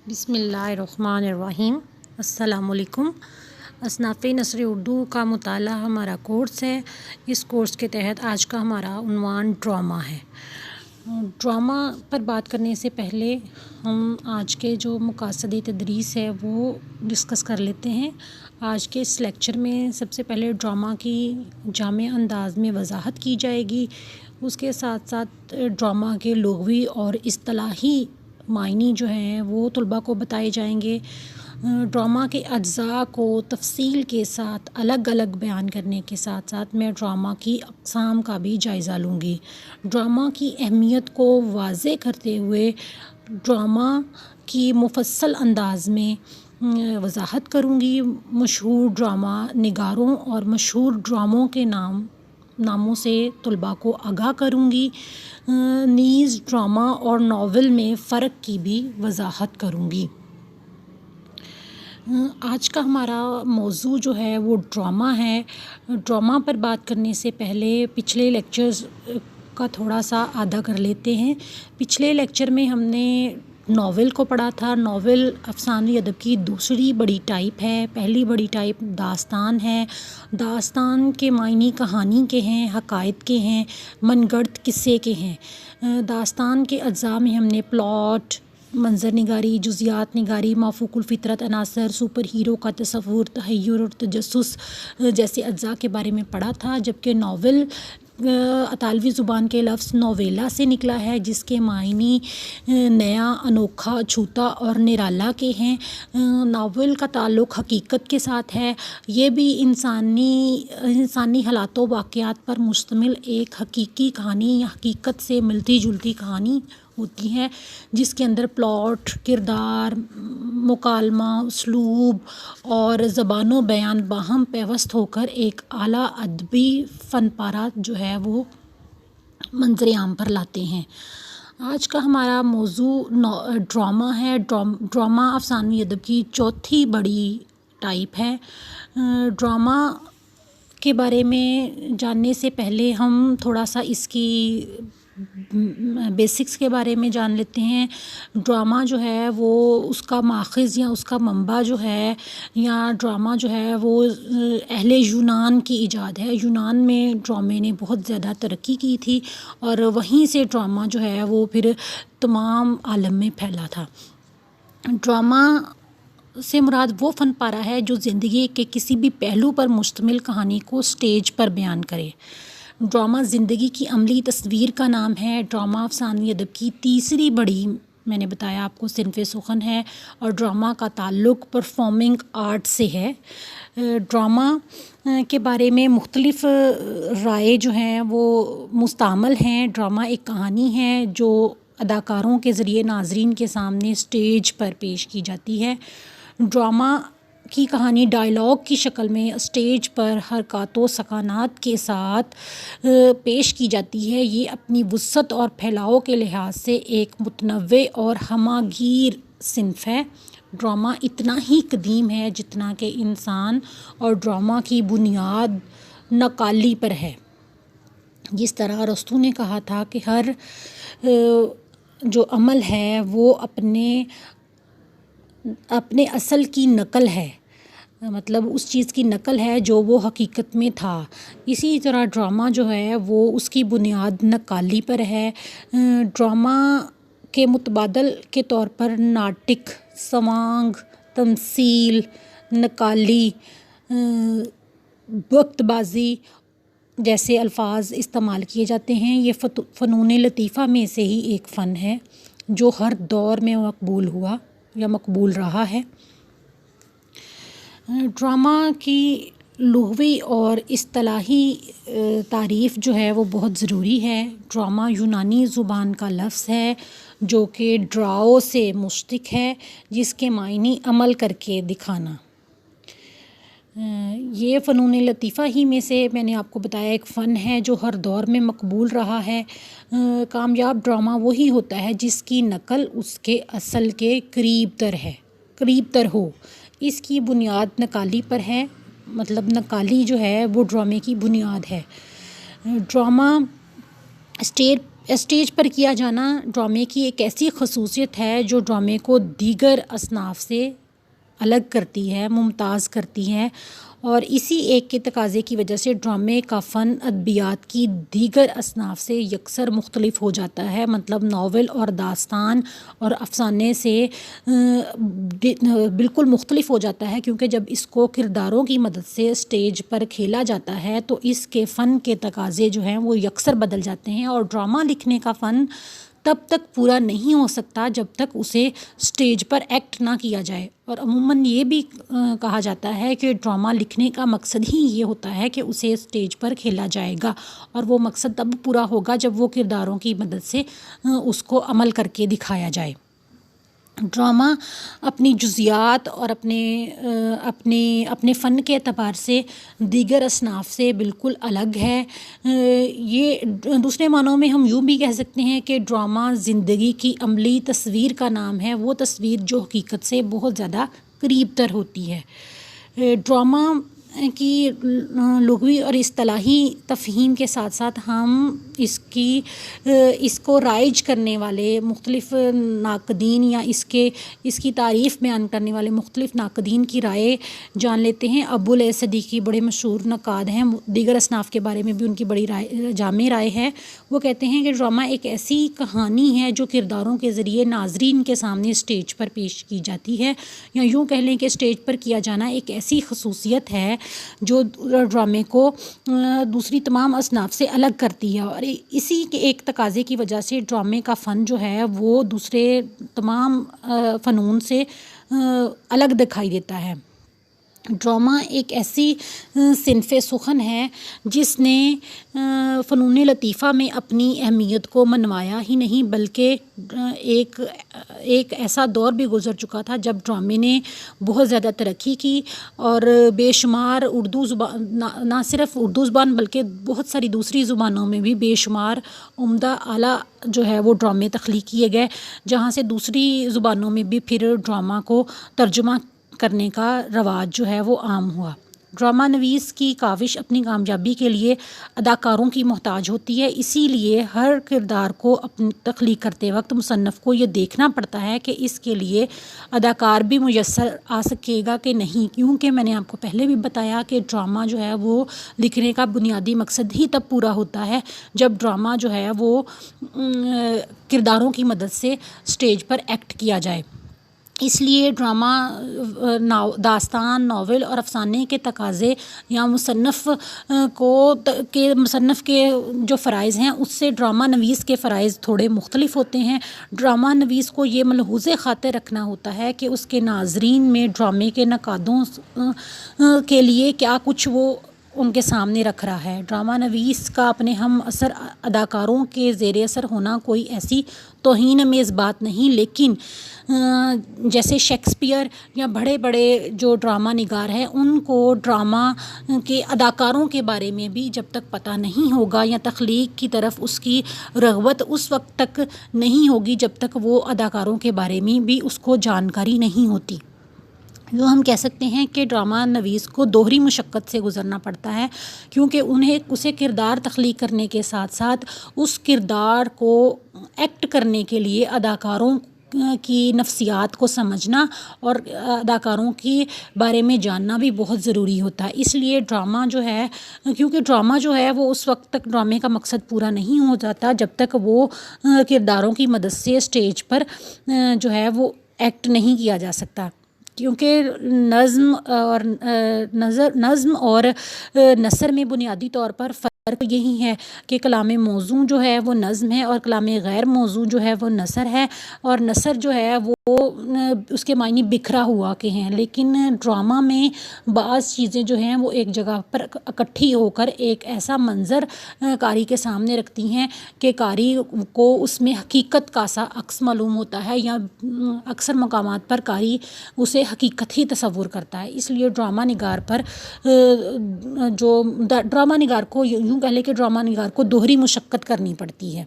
بسم اللہ الرحمن الرحیم۔ السلام علیکم۔ اصناف نثر اردو کا مطالعہ ہمارا کورس ہے۔ اس کورس کے تحت آج کا ہمارا عنوان ڈرامہ ہے۔ ڈرامہ پر بات کرنے سے پہلے ہم آج کے جو مقاصد تدریس ہے وہ ڈسکس کر لیتے ہیں۔ آج کے اس لیکچر میں سب سے پہلے ڈرامہ کی جامع انداز میں وضاحت کی جائے گی، اس کے ساتھ ساتھ ڈرامہ کے لغوی اور اصطلاحی معنی جو ہیں وہ طلباء کو بتائے جائیں گے۔ ڈرامہ کے اجزاء کو تفصیل کے ساتھ الگ الگ بیان کرنے کے ساتھ ساتھ میں ڈرامہ کی اقسام کا بھی جائزہ لوں گی۔ ڈرامہ کی اہمیت کو واضح کرتے ہوئے ڈرامہ کی مفصل انداز میں وضاحت کروں گی۔ مشہور ڈرامہ نگاروں اور مشہور ڈراموں کے ناموں سے طلباء کو آگاہ کروں گی۔ نیز ڈرامہ اور ناول میں فرق کی بھی وضاحت کروں گی۔ آج کا ہمارا موضوع جو ہے وہ ڈرامہ ہے۔ ڈرامہ پر بات کرنے سے پہلے پچھلے لیکچرز کا تھوڑا سا اعادہ کر لیتے ہیں۔ پچھلے لیکچر میں ہم نے ناول کو پڑھا تھا۔ ناول افسانوی ادب کی دوسری بڑی ٹائپ ہے۔ پہلی بڑی ٹائپ داستان ہے۔ داستان کے معنی کہانی کے ہیں، حقائق کے ہیں، من گھڑت قصے کے ہیں۔ داستان کے اجزاء میں ہم نے پلاٹ، منظر نگاری، جزیات نگاری، مافوق الفطرت عناصر، سپر ہیرو کا تصور، تحیر اور تجسس جیسے اجزاء کے بارے میں پڑھا تھا، جبکہ ناول اطالوی زبان کے لفظ نویلا سے نکلا ہے، جس کے معنی نیا، انوکھا، چھوتا اور نرالا کے ہیں۔ ناول کا تعلق حقیقت کے ساتھ ہے۔ یہ بھی انسانی حالات و واقعات پر مشتمل ایک حقیقی کہانی یا حقیقت سے ملتی جلتی کہانی ہوتی ہے، جس کے اندر پلاٹ، کردار، مکالمہ، اسلوب اور زبان و بیان باہم پیوست ہو کر ایک اعلیٰ ادبی فن پارہ جو ہے وہ منظر عام پر لاتے ہیں۔ آج کا ہمارا موضوع ڈرامہ ہے۔ ڈرامہ افسانوی ادب کی چوتھی بڑی ٹائپ ہے۔ ڈرامہ کے بارے میں جاننے سے پہلے ہم تھوڑا سا اس کی بیسکس کے بارے میں جان لیتے ہیں۔ ڈرامہ جو ہے وہ اس کا ماخذ یا اس کا منبع جو ہے، یا ڈرامہ جو ہے وہ اہل یونان کی ایجاد ہے۔ یونان میں ڈرامے نے بہت زیادہ ترقی کی تھی اور وہیں سے ڈرامہ جو ہے وہ پھر تمام عالم میں پھیلا تھا۔ ڈرامہ سے مراد وہ فن پارہ ہے جو زندگی کے کسی بھی پہلو پر مشتمل کہانی کو سٹیج پر بیان کرے۔ ڈرامہ زندگی کی عملی تصویر کا نام ہے۔ ڈرامہ افسانوی ادب کی تیسری بڑی، میں نے بتایا آپ کو، صنف سخن ہے اور ڈرامہ کا تعلق پرفارمنگ آرٹ سے ہے۔ ڈرامہ کے بارے میں مختلف رائے جو ہیں وہ مستعمل ہیں۔ ڈرامہ ایک کہانی ہے جو اداکاروں کے ذریعے ناظرین کے سامنے سٹیج پر پیش کی جاتی ہے۔ ڈرامہ کی کہانی ڈائیلاگ کی شکل میں اسٹیج پر حرکات و سکانات کے ساتھ پیش کی جاتی ہے۔ یہ اپنی وسعت اور پھیلاؤ کے لحاظ سے ایک متنوع اور ہمہ گیر صنف ہے۔ ڈرامہ اتنا ہی قدیم ہے جتنا کہ انسان، اور ڈرامہ کی بنیاد نقالی پر ہے۔ جس طرح ارسطو نے کہا تھا کہ ہر جو عمل ہے وہ اپنے اصل کی نقل ہے، مطلب اس چیز کی نقل ہے جو وہ حقیقت میں تھا۔ اسی طرح ڈرامہ جو ہے وہ اس کی بنیاد نقالی پر ہے۔ ڈرامہ کے متبادل کے طور پر ناٹک، سوانگ، تمثیل، نقالی، وقت بازی جیسے الفاظ استعمال کیے جاتے ہیں۔ یہ فنون لطیفہ میں سے ہی ایک فن ہے جو ہر دور میں مقبول ہوا یا مقبول رہا ہے۔ ڈرامہ کی لغوی اور اصطلاحی تعریف جو ہے وہ بہت ضروری ہے۔ ڈرامہ یونانی زبان کا لفظ ہے جو کہ ڈراؤ سے مشتق ہے، جس کے معنی عمل کر کے دکھانا۔ یہ فنون لطیفہ ہی میں سے میں نے آپ کو بتایا ایک فن ہے جو ہر دور میں مقبول رہا ہے۔ کامیاب ڈرامہ وہی ہوتا ہے جس کی نقل اس کے اصل کے قریب تر ہو۔ اس کی بنیاد نقالی پر ہے، مطلب نقالی جو ہے وہ ڈرامے کی بنیاد ہے۔ ڈرامہ اسٹیج پر کیا جانا ڈرامے کی ایک ایسی خصوصیت ہے جو ڈرامے کو دیگر اصناف سے الگ کرتی ہے، ممتاز کرتی ہے، اور اسی ایک کے تقاضے کی وجہ سے ڈرامے کا فن ادبیات کی دیگر اصناف سے یکسر مختلف ہو جاتا ہے۔ مطلب ناول اور داستان اور افسانے سے بالکل مختلف ہو جاتا ہے، کیونکہ جب اس کو کرداروں کی مدد سے اسٹیج پر کھیلا جاتا ہے تو اس کے فن کے تقاضے جو ہیں وہ یکسر بدل جاتے ہیں، اور ڈرامہ لکھنے کا فن تب تک پورا نہیں ہو سکتا جب تک اسے اسٹیج پر ایکٹ نہ کیا جائے۔ اور عموماً یہ بھی کہا جاتا ہے کہ ڈرامہ لکھنے کا مقصد ہی یہ ہوتا ہے کہ اسے اسٹیج پر کھیلا جائے گا، اور وہ مقصد تب پورا ہوگا جب وہ کرداروں کی مدد سے اس کو عمل کر کے دکھایا جائے۔ ڈرامہ اپنی جزیات اور اپنے فن کے اعتبار سے دیگر اصناف سے بالکل الگ ہے۔ یہ دوسرے معنوں میں ہم یوں بھی کہہ سکتے ہیں کہ ڈرامہ زندگی کی عملی تصویر کا نام ہے، وہ تصویر جو حقیقت سے بہت زیادہ قریب تر ہوتی ہے۔ ڈرامہ کی لغوی اور اصطلاحی تفہیم کے ساتھ ساتھ ہم اس کو رائج کرنے والے مختلف ناقدین یا اس کی تعریف بیان کرنے والے مختلف ناقدین کی رائے جان لیتے ہیں۔ ابو العز صدیقی بڑے مشہور نقاد ہیں، دیگر اصناف کے بارے میں بھی ان کی بڑی جامع رائے ہے۔ وہ کہتے ہیں کہ ڈرامہ ایک ایسی کہانی ہے جو کرداروں کے ذریعے ناظرین کے سامنے اسٹیج پر پیش کی جاتی ہے، یا یوں کہہ لیں کہ اسٹیج پر کیا جانا ایک ایسی خصوصیت ہے جو ڈرامے کو دوسری تمام اصناف سے الگ کرتی ہے، اور اسی کے ایک تقاضے کی وجہ سے ڈرامے کا فن جو ہے وہ دوسرے تمام فنون سے الگ دکھائی دیتا ہے۔ ڈرامہ ایک ایسی صنف سخن ہے جس نے فنون لطیفہ میں اپنی اہمیت کو منوایا ہی نہیں، بلکہ ایک ایسا دور بھی گزر چکا تھا جب ڈرامے نے بہت زیادہ ترقی کی، اور بے شمار اردو زبان، نہ صرف اردو زبان بلکہ بہت ساری دوسری زبانوں میں بھی بے شمار عمدہ اعلیٰ جو ہے وہ ڈرامے تخلیق کیے گئے، جہاں سے دوسری زبانوں میں بھی پھر ڈرامہ کو ترجمہ کرنے کا رواج جو ہے وہ عام ہوا۔ ڈرامہ نویس کی کاوش اپنی کامیابی کے لیے اداکاروں کی محتاج ہوتی ہے، اسی لیے ہر کردار کو اپنی تخلیق کرتے وقت مصنف کو یہ دیکھنا پڑتا ہے کہ اس کے لیے اداکار بھی میسر آ سکے گا کہ نہیں، کیونکہ میں نے آپ کو پہلے بھی بتایا کہ ڈرامہ جو ہے وہ لکھنے کا بنیادی مقصد ہی تب پورا ہوتا ہے جب ڈرامہ جو ہے وہ کرداروں کی مدد سے اسٹیج پر ایکٹ کیا جائے۔ اس لیے ڈرامہ داستان، ناول اور افسانے کے تقاضے یا مصنف کے جو فرائض ہیں اس سے ڈرامہ نویس کے فرائض تھوڑے مختلف ہوتے ہیں۔ ڈرامہ نویس کو یہ ملحوظ خاطر رکھنا ہوتا ہے کہ اس کے ناظرین میں ڈرامے کے نقادوں کے لیے کیا کچھ وہ ان کے سامنے رکھ رہا ہے۔ ڈرامہ نویس کا اپنے ہم اثر اداکاروں کے زیر اثر ہونا کوئی ایسی توہین آمیز بات نہیں، لیکن جیسے شیکسپیئر یا بڑے بڑے جو ڈرامہ نگار ہیں ان کو ڈرامہ کے اداکاروں کے بارے میں بھی جب تک پتہ نہیں ہوگا یا تخلیق کی طرف اس کی رغبت اس وقت تک نہیں ہوگی جب تک وہ اداکاروں کے بارے میں بھی اس کو جانکاری نہیں ہوتی۔ جو ہم کہہ سکتے ہیں کہ ڈرامہ نویس کو دوہری مشقت سے گزرنا پڑتا ہے، کیونکہ اسے کردار تخلیق کرنے کے ساتھ ساتھ اس کردار کو ایکٹ کرنے کے لیے اداکاروں کی نفسیات کو سمجھنا اور اداکاروں کے بارے میں جاننا بھی بہت ضروری ہوتا ہے۔ اس لیے ڈرامہ جو ہے، کیونکہ ڈرامہ جو ہے وہ اس وقت تک ڈرامے کا مقصد پورا نہیں ہو جاتا جب تک وہ کرداروں کی مدد سے اسٹیج پر جو ہے وہ ایکٹ نہیں کیا جا سکتا، کیونکہ نظم اور نثر میں بنیادی طور پر فرق یہی ہے کہ کلام موزوں جو ہے وہ نظم ہے اور کلام غیر موزوں جو ہے وہ نثر ہے، اور نثر جو ہے وہ اس کے معنی بکھرا ہوا کے ہیں، لیکن ڈرامہ میں بعض چیزیں جو ہیں وہ ایک جگہ پر اکٹھی ہو کر ایک ایسا منظر قاری کے سامنے رکھتی ہیں کہ قاری کو اس میں حقیقت کا سا عکس معلوم ہوتا ہے، یا اکثر مقامات پر قاری اسے حقیقت ہی تصور کرتا ہے۔ اس لیے ڈرامہ نگار کو یوں کہہ لیں کہ ڈرامہ نگار کو دوہری مشقت کرنی پڑتی ہے۔